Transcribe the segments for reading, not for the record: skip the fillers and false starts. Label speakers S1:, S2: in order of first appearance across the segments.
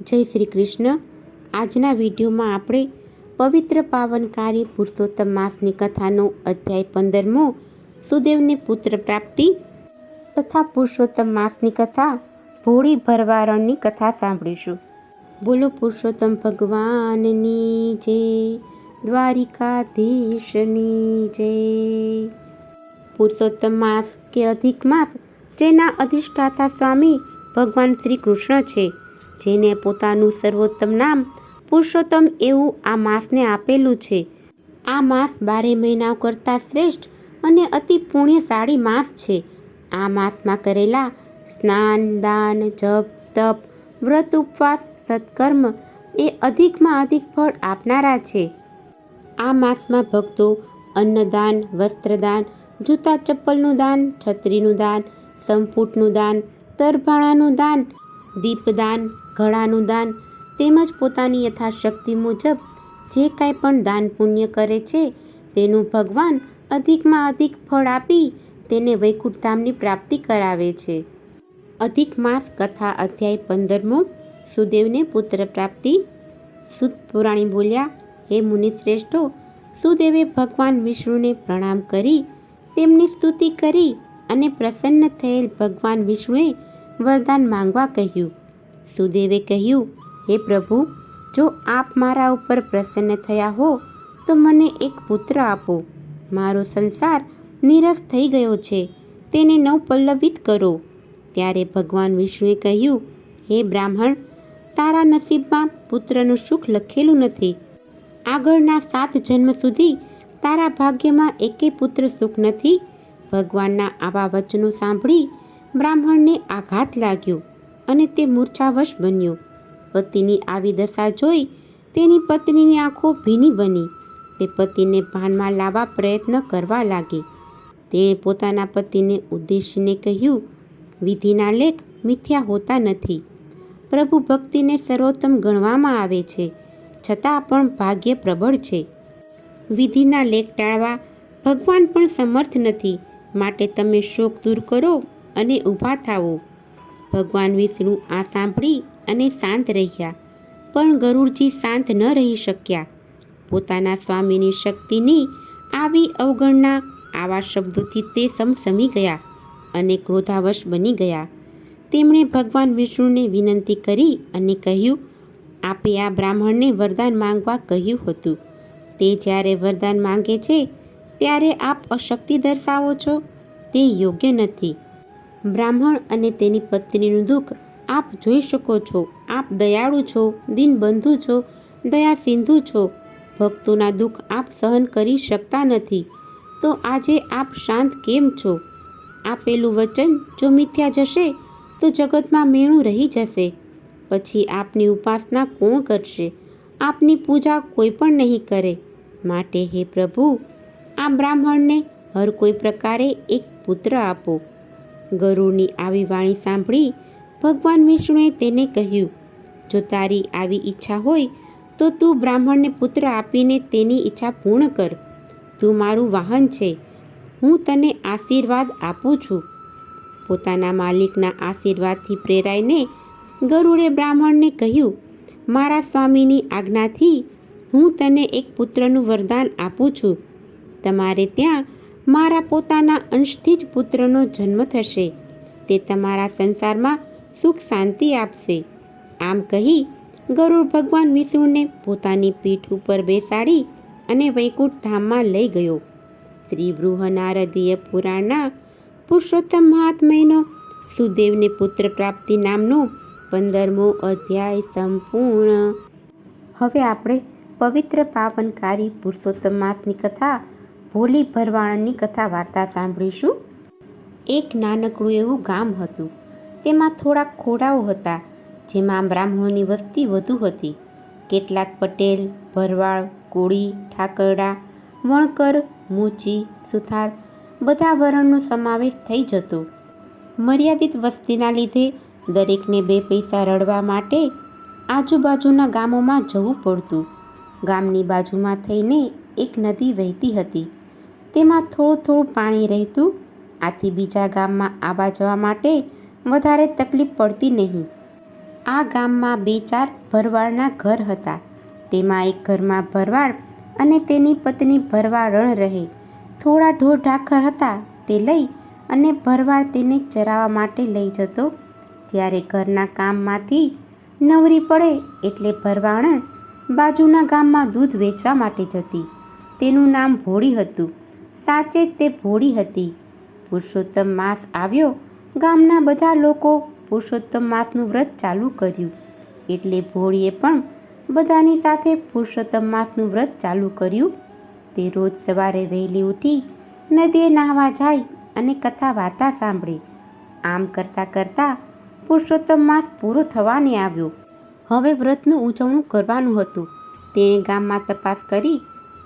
S1: જય શ્રી કૃષ્ણ. આજના વિડીયોમાં આપણે પવિત્ર પાવનકારી પુરુષોત્તમ માસની કથાનો અધ્યાય 15મો સુદેવને પુત્ર પ્રાપ્તિ તથા પુરુષોત્તમ માસની કથા ભોળી ભરવારણની કથા સાંભળીશું. બોલો પુરુષોત્તમ ભગવાનની જય, દ્વારિકાધીશની જય. પુરુષોત્તમ માસ કે અધિક માસ જેના અધિષ્ઠાતા સ્વામી ભગવાન શ્રી કૃષ્ણ છે, જેને પોતાનું સર્વોત્તમ નામ પુરુષોત્તમ એવું આ માસને આપેલું છે. આ માસ 12 મહિનાઓ કરતાં શ્રેષ્ઠ અને અતિ પુણ્યશાળી માસ છે. આ માસમાં કરેલા સ્નાન, દાન, જપ, તપ, વ્રત, ઉપવાસ, સત્કર્મ એ અધિકમાં અધિક ફળ આપનારા છે. આ માસમાં ભક્તો અન્નદાન, વસ્ત્રદાન, જૂતા ચપ્પલનું દાન, છત્રીનું દાન, સંપુટનું દાન, તરભાણાનું દાન, દીપદાન, ઘડાનું દાન તેમજ પોતાની યથાશક્તિ મુજબ જે કાંઈ પણ દાન પુણ્ય કરે છે તેનું ભગવાન અધિકમાં અધિક ફળ આપી તેને વૈકુંઠ ધામની પ્રાપ્તિ કરાવે છે. અધિક માસ કથા અધ્યાય 15મો સુદેવને પુત્ર પ્રાપ્તિ. સુત પુરાણી બોલ્યા, હે મુનિશ્રેષ્ઠો, સુદેવે ભગવાન વિષ્ણુને પ્રણામ કરી તેમની સ્તુતિ કરી અને પ્રસન્ન થયેલ ભગવાન વિષ્ણુએ વરદાન માંગવા કહ્યું. સુદેવે કહ્યું, હે પ્રભુ, જો આપ મારા ઉપર પ્રસન્ન થયા હો તો મને એક પુત્ર આપો. મારો સંસાર નીરસ થઈ ગયો છે, તેને નવપલ્લવિત કરો. ત્યારે ભગવાન વિષ્ણુએ કહ્યું, હે બ્રાહ્મણ, તારા નસીબમાં પુત્રનું સુખ લખેલું નથી. આગળના 7 જન્મ સુધી તારા ભાગ્યમાં એકેય પુત્ર સુખ નથી. ભગવાનના આવા વચનો સાંભળી બ્રાહ્મણને આઘાત લાગ્યો અને તે મૂર્છાવશ બન્યો. પતિની આવી દશા જોઈ તેની પત્નીની આંખો ભીની બની. તે પતિને ભાનમાં લાવવા પ્રયત્ન કરવા લાગી. તેણે પોતાના પતિને ઉદ્દેશીને કહ્યું, વિધિના લેખ મિથ્યા હોતા નથી. પ્રભુ ભક્તિને સર્વોત્તમ ગણવામાં આવે છે, છતાં પણ ભાગ્ય પ્રબળ છે. વિધિના લેખ ટાળવા ભગવાન પણ સમર્થ નથી. માટે તમે શોક દૂર કરો અને ઊભા થાઓ. ભગવાન વિષ્ણુ આ સાંભળી અને શાંત રહ્યા, પણ ગરુડજી શાંત ન રહી શક્યા. પોતાના સ્વામીની શક્તિની આવી અવગણના આવા શબ્દોથી તે સમસમી ગયા અને ક્રોધાવશ બની ગયા. તેમણે ભગવાન વિષ્ણુને વિનંતી કરી અને કહ્યું, આપે આ બ્રાહ્મણને વરદાન માંગવા કહ્યું હતું. તે જ્યારે વરદાન માંગે છે ત્યારે આપ અશક્તિ દર્શાવો છો, તે યોગ્ય નથી. બ્રાહ્મણ અને તેની પત્નીનું દુઃખ આપ જોઈ શકો છો. આપ દયાળુ છો, દીનબંધુ છો, દયા સિંધુ છો. ભક્તોના દુઃખ આપ સહન કરી શકતા નથી, તો આજે આપ શાંત કેમ છો? આપેલું વચન જો મિથ્યા જશે તો જગતમાં મેણું રહી જશે. પછી આપની ઉપાસના કોણ કરશે? આપની પૂજા કોઈ પણ નહીં કરે. માટે હે પ્રભુ, આ બ્રાહ્મણને હર કોઈ પ્રકારે એક પુત્ર આપો. ગરુડની આવી વાણી સાંભળી ભગવાન વિષ્ણુએ તેને કહ્યું, જો તારી આવી ઈચ્છા હોય તો તું બ્રાહ્મણને પુત્ર આપીને તેની ઈચ્છા પૂર્ણ કર. તું મારું વાહન છે, હું તને આશીર્વાદ આપું છું. પોતાના માલિકના આશીર્વાદથી પ્રેરાઈને ગરુડે બ્રાહ્મણને કહ્યું, મારા સ્વામીની આજ્ઞાથી હું તને એક પુત્રનું વરદાન આપું છું. તમારે ત્યાં મારા પોતાના અંશથી જ પુત્રનો જન્મ થશે. તે તમારા સંસારમાં સુખ શાંતિ આપશે. આમ કહી ગરુડ ભગવાન વિષ્ણુને પોતાની પીઠ ઉપર બેસાડી અને વૈકુંઠ ધામમાં લઈ ગયો. શ્રી બૃહનારદીય પુરાણના પુરુષોત્તમ મહાત્મ્યનો સુદેવને પુત્ર પ્રાપ્તિ નામનો 15મો અધ્યાય સંપૂર્ણ. હવે આપણે પવિત્ર પાવનકારી પુરુષોત્તમ માસની કથા ભોળી ભરવાણની કથા વાર્તા સાંભળીશું. એક નાનકડું એવું ગામ હતું. તેમાં થોડાક ખોડાઓ હતા, જેમાં બ્રાહ્મણોની વસ્તી વધુ હતી. કેટલાક પટેલ, ભરવાડ, કોળી, ઠાકરડા, વણકર, મૂચી, સુથાર બધા વર્ણનો સમાવેશ થઈ જતો. મર્યાદિત વસ્તીના લીધે દરેકને 2 પૈસા રળવા માટે આજુબાજુના ગામોમાં જવું પડતું. ગામની બાજુમાં થઈને એક નદી વહેતી હતી. તેમાં થોડું થોડું પાણી રહેતું. આથી બીજા ગામમાં આવવા જવા માટે વધારે તકલીફ પડતી નહીં. આ ગામમાં 2-4 ભરવાડના ઘર હતા. તેમાં એક ઘરમાં ભરવાડ અને તેની પત્ની ભરવાડણ રહે. થોડા ઢોર ઢાખર હતા તે લઈ અને ભરવાડ તેને ચરાવવા માટે લઈ જતો. ત્યારે ઘરના કામમાંથી નવરી પડે એટલે ભરવાડણ બાજુના ગામમાં દૂધ વેચવા માટે જતી. તેનું નામ ભોળી હતું. સાચે જ તે ભોળી હતી. પુરુષોત્તમ માસ આવ્યો. ગામના બધા લોકો પુરુષોત્તમ માસનું વ્રત ચાલુ કર્યું. એટલે ભોળીએ પણ બધાની સાથે પુરુષોત્તમ માસનું વ્રત ચાલુ કર્યું. તે રોજ સવારે વહેલી ઉઠી નદીએ નાહવા જાય અને કથા વાર્તા સાંભળે. આમ કરતાં કરતાં પુરુષોત્તમ માસ પૂરો થવાને આવ્યો. હવે વ્રતનું ઉજવણું કરવાનું હતું. તેણે ગામમાં તપાસ કરી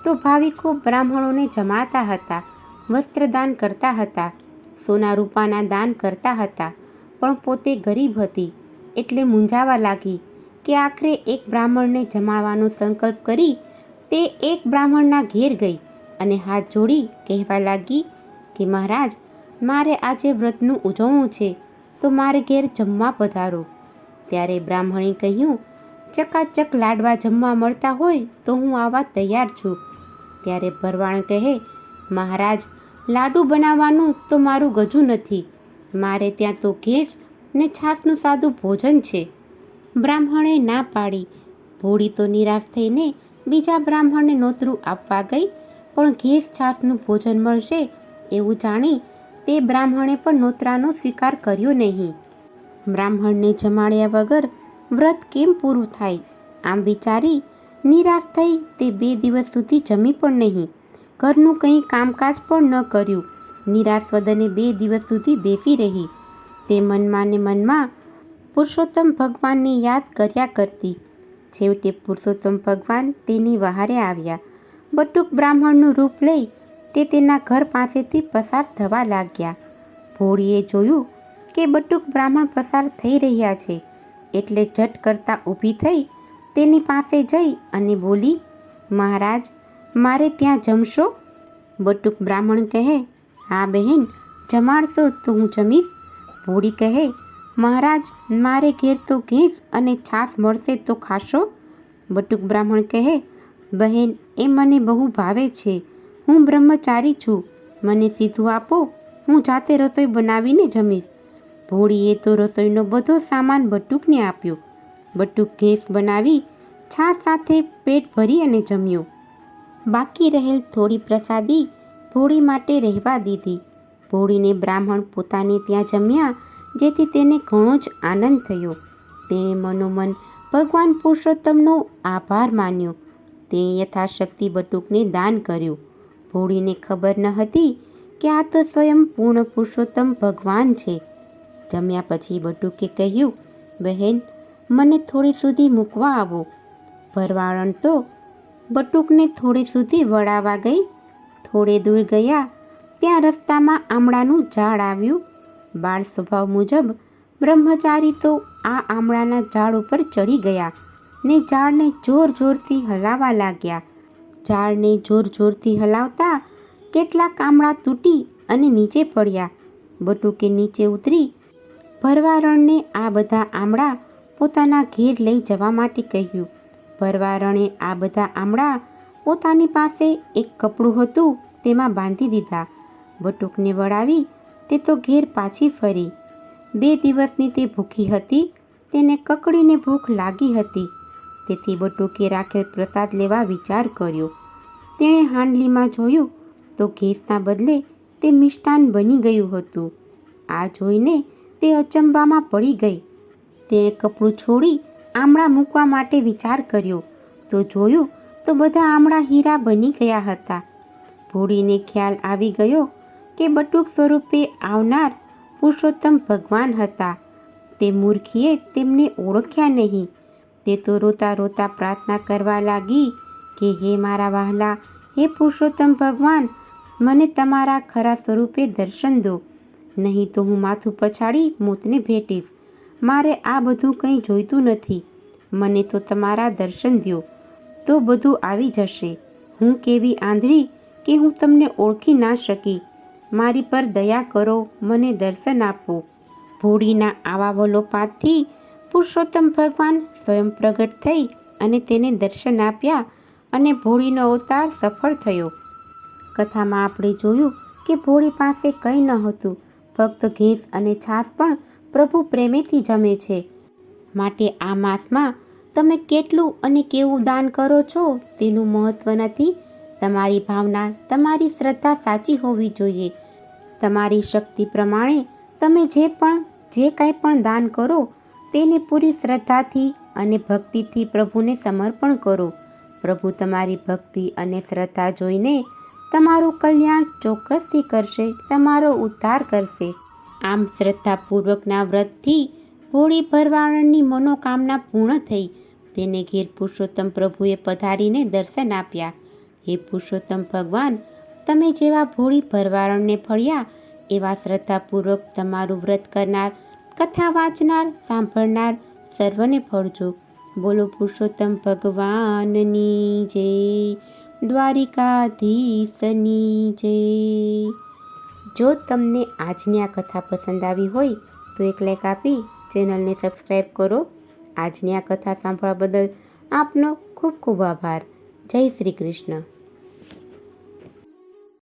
S1: તો ભાવિકો બ્રાહ્મણોને જમાડતા હતા, વસ્ત્રદાન કરતા હતા, સોના રૂપાના દાન કરતા હતા. પણ પોતે ગરીબ હતી એટલે મૂંઝાવા લાગી કે આખરે એક બ્રાહ્મણને જમાડવાનો સંકલ્પ કરી તે એક બ્રાહ્મણના ઘેર ગઈ અને હાથ જોડી કહેવા લાગી કે મહારાજ, મારે આજે વ્રતનું ઉજવણું છે તો મારે ઘેર જમવા પધારો. ત્યારે બ્રાહ્મણે કહ્યું, ચકાચક લાડવા જમવા મળતા હોય તો હું આવવા તૈયાર છું. ત્યારે ભરવાડ કહે, મહારાજ, લાડુ બનાવવાનું તો મારું ગજું નથી. મારે ત્યાં તો ઘેસ ને છાશનું સાદું ભોજન છે. બ્રાહ્મણે ના પાડી. ભોળી તો નિરાશ થઈને બીજા બ્રાહ્મણને નોતરું આપવા ગઈ. પણ ઘેસ છાશનું ભોજન મળશે એવું જાણી તે બ્રાહ્મણે પણ નોતરાનો સ્વીકાર કર્યો નહીં. બ્રાહ્મણને જમાડ્યા વગર વ્રત કેમ પૂરું થાય? આમ વિચારી નિરાશ થઈ તે 2 દિવસ સુધી જમી પણ નહીં, ઘરનું કંઈ કામકાજ પણ ન કર્યું. નિરાશ વદને 2 દિવસ સુધી બેસી રહી. તે મનમાં ને મનમાં પુરુષોત્તમ ભગવાનને યાદ કર્યા કરતી. છેવટે પુરુષોત્તમ ભગવાન તેની વહારે આવ્યા. બટુક બ્રાહ્મણનું રૂપ લઈ તે તેના ઘર પાસેથી પસાર થવા લાગ્યા. ભોળીએ જોયું કે બટુક બ્રાહ્મણ પસાર થઈ રહ્યા છે એટલે ઝટ કરતાં ઊભી થઈ તેની પાસે જઈ અને બોલી, મહારાજ, મારે ત્યાં જમશો? બટુક બ્રાહ્મણ કહે, હા બહેન, જમાડશો તો હું જમીશ. ભોળી કહે, મહારાજ, મારે ઘેર તો ઘેસ અને છાશ મળશે તો ખાશો? બટુક બ્રાહ્મણ કહે, બહેન, એ મને બહુ ભાવે છે. હું બ્રહ્મચારી છું. મને સીધું આપો, હું જાતે રસોઈ બનાવીને જમીશ. ભોળીએ તો રસોઈનો બધો સામાન બટુકને આપ્યો. બટુક ઘેસ બનાવી છાશ સાથે પેટ ભરી અને જમ્યો. બાકી રહેલ થોડી પ્રસાદી ભોળી માટે રહેવા દીધી. ભોળીને બ્રાહ્મણ પોતાને ત્યાં જમ્યા જેથી તેને ઘણો જ આનંદ થયો. તેણે મનોમન ભગવાન પુરુષોત્તમનો આભાર માન્યો. તેણે યથાશક્તિ બટુકને દાન કર્યું. ભોળીને ખબર ન હતી કે આ તો સ્વયં પૂર્ણ પુરુષોત્તમ ભગવાન છે. જમ્યા પછી બટુકે કહ્યું, બહેન, મને થોડી સુધી મૂકવા આવો. ભરવાડણ તો બટુકને થોડી સુધી વળાવવા ગઈ. થોડે દૂર ગયા ત્યાં રસ્તામાં આમળાનું ઝાડ આવ્યું. બાળ સ્વભાવ મુજબ બ્રહ્મચારી તો આ આમળાના ઝાડ ઉપર ચડી ગયા ને ઝાડને જોર જોરથી હલાવવા લાગ્યા. ઝાડને જોર જોરથી હલાવતા કેટલાક આમળા તૂટી અને નીચે પડ્યા. બટુકે નીચે ઉતરી ભરવાડણને આ બધા આમળા પોતાના ઘેર લઈ જવા માટે કહ્યું. ભરવાડણે આ બધા આમળા પોતાની પાસે એક કપડું હતું તેમાં બાંધી દીધા. બટુકને વળાવી તે તો ઘેર પાછી ફરી. 2 દિવસની તે ભૂખી હતી. તેને કકડીને ભૂખ લાગી હતી. તેથી બટુકે રાખેલ પ્રસાદ લેવા વિચાર કર્યો. તેણે હાંડલીમાં જોયું તો ઘેસના બદલે તે મિષ્ટાન બની ગયું હતું. આ જોઈને તે અચંબામાં પડી ગઈ. તેણે કપડું છોડી આમળા મૂકવા માટે વિચાર કર્યો તો જોયું તો બધા આમળા હીરા બની ગયા હતા. ભોળીને ખ્યાલ આવી ગયો કે બટુક સ્વરૂપે આવનાર પુરુષોત્તમ ભગવાન હતા. તે મૂર્ખીએ તેમને ઓળખ્યા નહીં. તે તો રોતા રોતા પ્રાર્થના કરવા લાગી કે હે મારા વહાલા, હે પુરુષોત્તમ ભગવાન, મને તમારા ખરા સ્વરૂપે દર્શન દો, નહીં તો હું માથું પછાડી મોતને ભેટીશ. મારે આ બધું કંઈ જોઈતું નથી. મને તો તમારા દર્શન દો તો બધું આવી જશે. હું કેવી આંધળી કે હું તમને ઓળખી ના શકી. મારી પર દયા કરો, મને દર્શન આપો. ભોળીના આવા વલોપાતથી પુરુષોત્તમ ભગવાન સ્વયં પ્રગટ થઈ અને તેને દર્શન આપ્યા અને ભોળીનો અવતાર સફળ થયો. કથામાં આપણે જોયું કે ભોળી પાસે કંઈ ન હતું, ફક્ત ઘેંસ અને છાશ પણ પ્રભુ પ્રેમેથી જમે છે. માટે આ માસમાં તમે કેટલું અને કેવું દાન કરો છો તેનું મહત્ત્વ નથી. તમારી ભાવના, તમારી શ્રદ્ધા સાચી હોવી જોઈએ. તમારી શક્તિ પ્રમાણે તમે જે કાંઈ પણ દાન કરો તેને પૂરી શ્રદ્ધાથી અને ભક્તિથી પ્રભુને સમર્પણ કરો. પ્રભુ તમારી ભક્તિ અને શ્રદ્ધા જોઈને તમારું કલ્યાણ ચોક્કસથી કરશે, તમારો ઉદ્ધાર કરશે. આમ શ્રદ્ધાપૂર્વકના વ્રતથી ભોળી ભરવાડની મનોકામના પૂર્ણ થઈ. તેને ઘેર પુરુષોત્તમ પ્રભુએ પધારીને દર્શન આપ્યા. હે પુરુષોત્તમ ભગવાન, તમે જેવા ભોળી ભરવાડને ફળ્યા એવા શ્રદ્ધાપૂર્વક તમારું વ્રત કરનાર, કથા વાંચનાર, સાંભળનાર સર્વને ફળજો. બોલો પુરુષોત્તમ ભગવાનની જય, દ્વારિકાધીશની જય. જો તમને આજની આ કથા પસંદ આવી હોય તો એક લાઈક આપી ચેનલને સબસ્ક્રાઈબ કરો. આજની આ કથા સાંભળવા બદલ આપનો ખૂબ ખૂબ આભાર. જય શ્રી કૃષ્ણ.